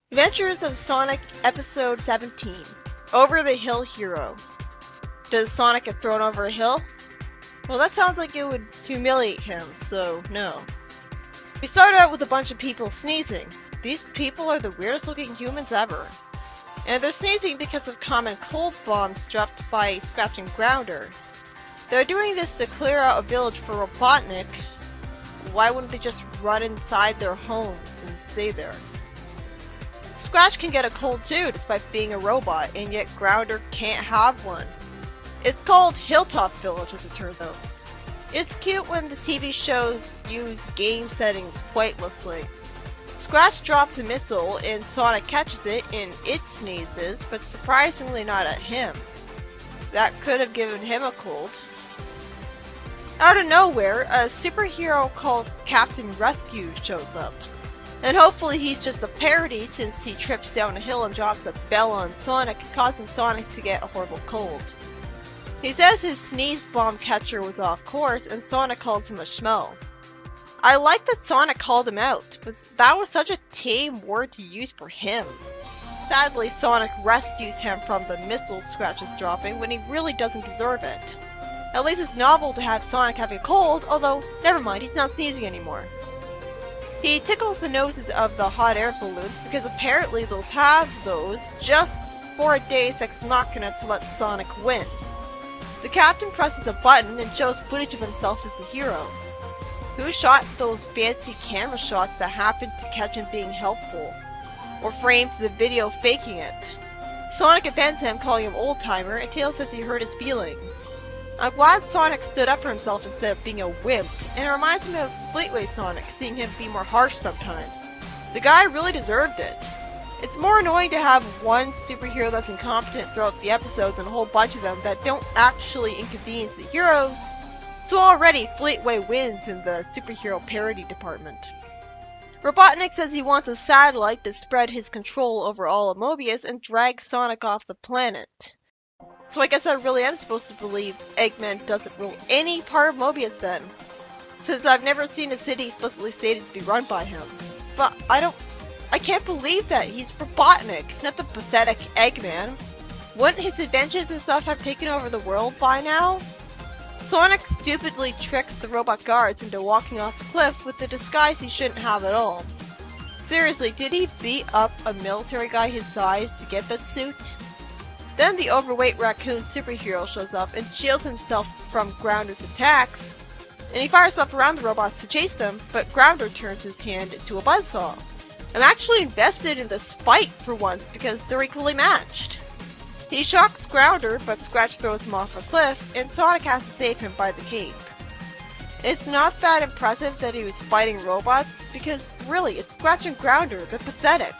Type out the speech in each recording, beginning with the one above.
Adventures of Sonic Episode 17 Over the Hill Hero. Does Sonic get thrown over a hill? Well, that sounds like it would humiliate him, so no. We start out with a bunch of people sneezing. These people are the weirdest looking humans ever. And they're sneezing because of common cold bombs dropped by a scratching grounder. They're doing this to clear out a village for Robotnik. Why wouldn't they just run inside their homes and stay there? Scratch can get a cold too, despite being a robot, and yet Grounder can't have one. It's called Hilltop Village, as it turns out. It's cute when the TV shows use game settings pointlessly. Scratch drops a missile, and Sonic catches it, and it sneezes, but surprisingly not at him. That could have given him a cold. Out of nowhere, a superhero called Captain Rescue shows up. And hopefully he's just a parody since he trips down a hill and drops a bell on Sonic, causing Sonic to get a horrible cold. He says his sneeze bomb catcher was off course and Sonic calls him a schmo. I like that Sonic called him out, but that was such a tame word to use for him. Sadly, Sonic rescues him from the missile Scratch is dropping when he really doesn't deserve it. At least it's novel to have Sonic having a cold, although never mind, he's not sneezing anymore. He tickles the noses of the hot air balloons because apparently those have those just for a Deus Ex Machina to let Sonic win. The captain presses a button and shows footage of himself as the hero. Who shot those fancy camera shots that happened to catch him being helpful? Or framed the video faking it? Sonic offends him, calling him old-timer, and Tails says he hurt his feelings. I'm glad Sonic stood up for himself instead of being a wimp, and it reminds me of Fleetway Sonic, seeing him be more harsh sometimes. The guy really deserved it. It's more annoying to have one superhero that's incompetent throughout the episode than a whole bunch of them that don't actually inconvenience the heroes, so already Fleetway wins in the superhero parody department. Robotnik says he wants a satellite to spread his control over all of Mobius and drag Sonic off the planet. So I guess I really am supposed to believe Eggman doesn't rule any part of Mobius then, since I've never seen a city explicitly stated to be run by him. But I can't believe that. He's Robotnik, not the pathetic Eggman. Wouldn't his inventions and stuff have taken over the world by now? Sonic stupidly tricks the robot guards into walking off the cliff with the disguise he shouldn't have at all. Seriously, did he beat up a military guy his size to get that suit? Then the overweight raccoon superhero shows up and shields himself from Grounder's attacks, and he fires stuff around the robots to chase them, but Grounder turns his hand into a buzzsaw. I'm actually invested in this fight for once because they're equally matched. He shocks Grounder, but Scratch throws him off a cliff, and Sonic has to save him by the cape. It's not that impressive that he was fighting robots, because really, it's Scratch and Grounder, they're pathetic.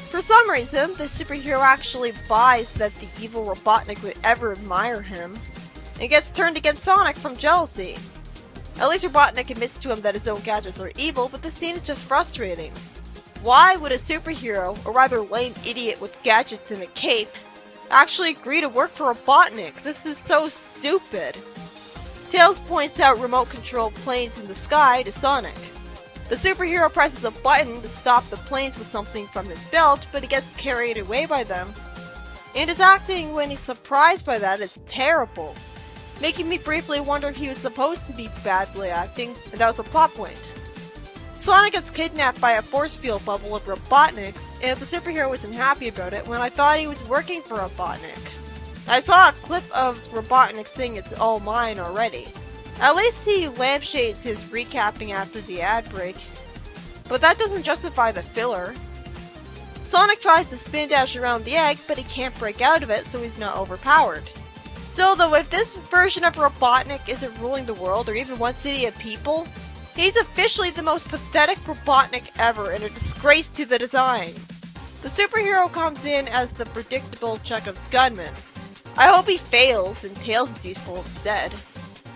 For some reason, the superhero actually buys that the evil Robotnik would ever admire him, and gets turned against Sonic from jealousy. At least Robotnik admits to him that his own gadgets are evil, but the scene is just frustrating. Why would a superhero, or rather lame idiot with gadgets and a cape, actually agree to work for Robotnik? This is so stupid. Tails points out remote-controlled planes in the sky to Sonic. The superhero presses a button to stop the planes with something from his belt, but he gets carried away by them. And his acting when he's surprised by that is terrible, making me briefly wonder if he was supposed to be badly acting, and that was a plot point. Sonic gets kidnapped by a force field bubble of Robotnik's, and the superhero wasn't happy about it when I thought he was working for Robotnik. I saw a clip of Robotnik saying it's all mine already. At least he lampshades his recapping after the ad break, but that doesn't justify the filler. Sonic tries to spin dash around the egg, but he can't break out of it, so he's not overpowered. Still though, if this version of Robotnik isn't ruling the world, or even one city of people, he's officially the most pathetic Robotnik ever and a disgrace to the design. The superhero comes in as the predictable Chekhov's gunman. I hope he fails and Tails is useful instead.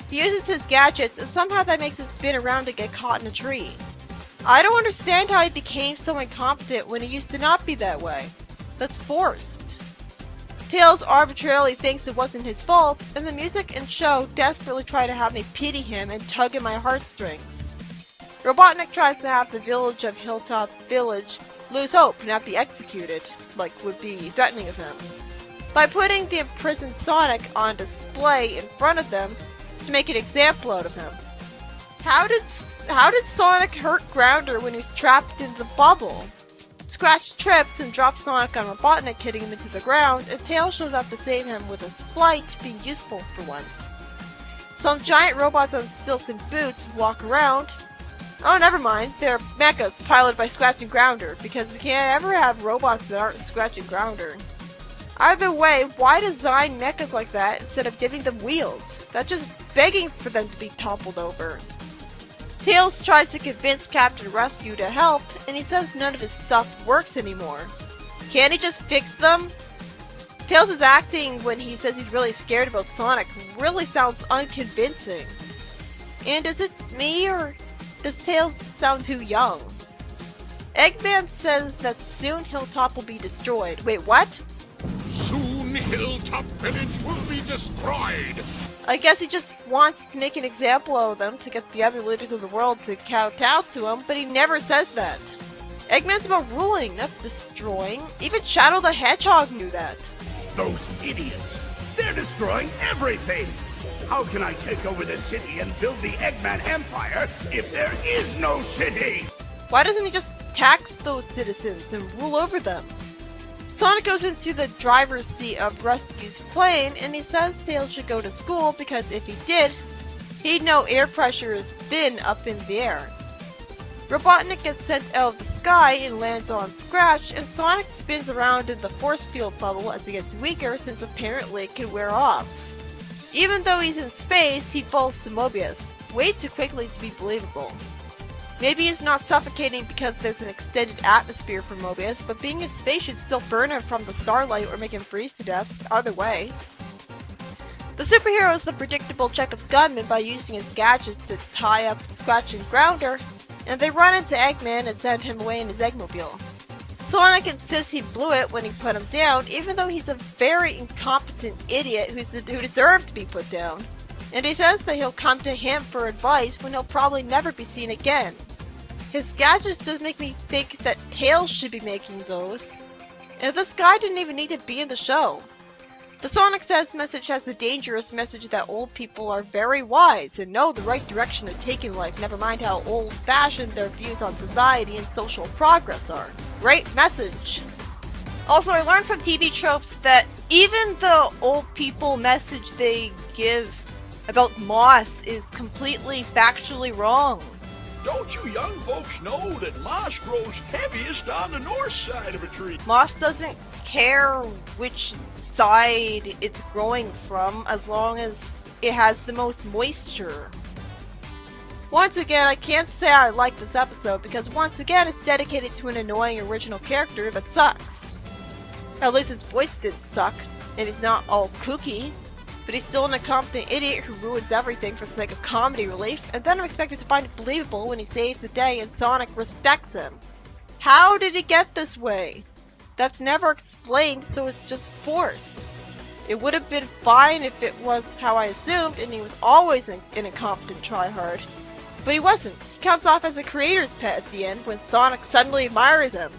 He uses his gadgets and somehow that makes him spin around and get caught in a tree. I don't understand how he became so incompetent when he used to not be that way. That's forced. Tails arbitrarily thinks it wasn't his fault, and the music and show desperately try to have me pity him and tug at my heartstrings. Robotnik tries to have the village of Hilltop Village lose hope and not be executed, like would be threatening of him. By putting the imprisoned Sonic on display in front of them to make an example out of him. How did Sonic hurt Grounder when he's trapped in the bubble? Scratch trips and drops Sonic on Robotnik, hitting him into the ground, and Tails shows up to save him with his flight being useful for once. Some giant robots on stilts and boots walk around. Oh, never mind. They're mechas piloted by Scratch and Grounder, because we can't ever have robots that aren't Scratch and Grounder. Either way, why design mechas like that instead of giving them wheels? That's just begging for them to be toppled over. Tails tries to convince Captain Rescue to help, and he says none of his stuff works anymore. Can't he just fix them? Tails' acting when he says he's really scared about Sonic really sounds unconvincing. And is it me, or does Tails sound too young? Eggman says that soon Hilltop will be destroyed. Wait, what? Soon Hilltop Village will be destroyed! I guess he just wants to make an example of them to get the other leaders of the world to kowtow to him, but he never says that. Eggman's about ruling, not destroying. Even Shadow the Hedgehog knew that. Those idiots! They're destroying everything! How can I take over the city and build the Eggman Empire if there is no city? Why doesn't he just tax those citizens and rule over them? Sonic goes into the driver's seat of Rescue's plane, and he says Tails should go to school because if he did, he'd know air pressure is thin up in the air. Robotnik gets sent out of the sky and lands on Scratch, and Sonic spins around in the force field bubble as he gets weaker since apparently it can wear off. Even though he's in space, he falls to Mobius, way too quickly to be believable. Maybe he's not suffocating because there's an extended atmosphere for Mobius, but being in space should still burn him from the starlight or make him freeze to death, either way. The superhero is the predictable Chekhov's gunman by using his gadgets to tie up Scratch and Grounder, and they run into Eggman and send him away in his Eggmobile. Sonic insists he blew it when he put him down, even though he's a very incompetent idiot who deserved to be put down. And he says that he'll come to him for advice when he'll probably never be seen again. His gadgets just make me think that Tails should be making those. And this guy didn't even need to be in the show. The Sonic Says message has the dangerous message that old people are very wise and know the right direction to take in life, never mind how old-fashioned their views on society and social progress are. Great message! Also, I learned from TV tropes that even the old people message they give about moss is completely factually wrong. Don't you young folks know that moss grows heaviest on the north side of a tree? Moss doesn't care which side it's growing from as long as it has the most moisture. Once again, I can't say I like this episode because once again it's dedicated to an annoying original character that sucks. At least his voice didn't suck, and he's not all kooky. But he's still an incompetent idiot who ruins everything for the sake of comedy relief, and then I'm expected to find it believable when he saves the day and Sonic respects him. How did he get this way? That's never explained, so it's just forced. It would have been fine if it was how I assumed and he was always an incompetent tryhard. But he wasn't. He comes off as a creator's pet at the end when Sonic suddenly admires him.